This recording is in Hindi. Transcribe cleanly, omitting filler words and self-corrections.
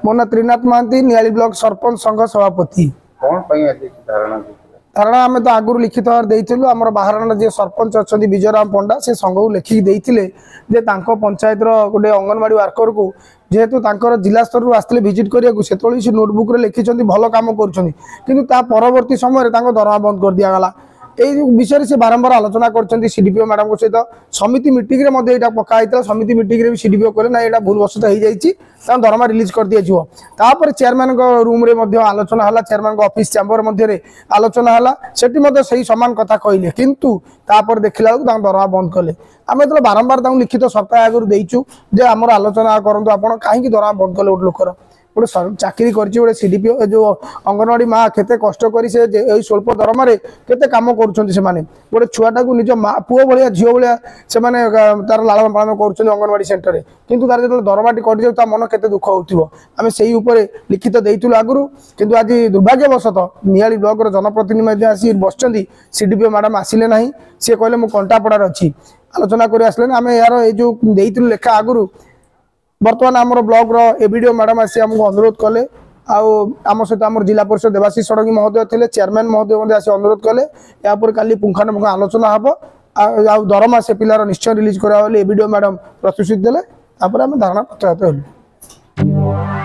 मो ना त्रिनाथ महांती नियाली ब्लॉक सरपंच संघ सभापति। धारणा आम तो आगुरी लिखित भाव देइथिलु हमर बाहरना जे सरपंच अच्छा विजयराम पंडा से संघ को लिखिकी देइथिले जे तांको पंचायत गोटे अंगनवाड़ी वर्कर को जेहेतु तांकर जिला स्तर आसते विजिट करने से नोटबुक लिखिं भल कम कर परवर्ती समय दरमा बंद कर दिगला। यही विषय से बारंबार आलोचना कर सीडीपीओ मैडम को सहित समिति मीटिंग में पकाई समिति मीटिंग में सीडीपीओ कहे ना यहाँ भूलवशत हो जाए दरमा रिलीज कर दिया तापर चेयरमैन रूम रे आलोचना है चेयरमैन ऑफिस चैम्बर मध्य आलोचना है से सामान कथा कहले किंतु तापर देखला दरमा बंद कले आम जो बारंबार लिखित सप्ताह आगुरी देचु जे आम आलोचना करूँ आप कहीं दरमा बंद कले गोटे लोकर गोटे चाकरी कर सीडीपीओ जो अंगनवाड़ी माँ केते कष्ट करी से स्वल्प दरमा केते काम करुँचे गोटे छुआटा को निज माँ पुओ भाया झील भाया से तार लालन पालन कर अंगनवाड़ी सेंटर किंतु तार जो दरमाटी कटि जाए मन केते दुख हो आम से लिखित देइथिलु आगुरु किंतु आज दुर्भाग्यवशत नियाली ब्लॉक जनप्रतिनिधि आसी बस सीडीपीओ मैडम आसिले ना सी कहले मु कंटापड़ार अच्छी आलोचना कर आसले आम यार जो देइथिलु लेखा आगुरु बर्तमान आम ब्लॉक एबीडीओ मैडम आसी आमको अनुरोध कले आम सहित आम जिला परिषद देवाशीष षडंगी महोदय थे चेयरमैन महोदय आसी अनुरोध कले यापर काली पुंखानुपुंख आलोचना हम दरमा से पिलार निश्चय रिलीज करा एबीडीओ मैडम प्रतिश्रुति देले आम धारणा प्रत्याहत हलु।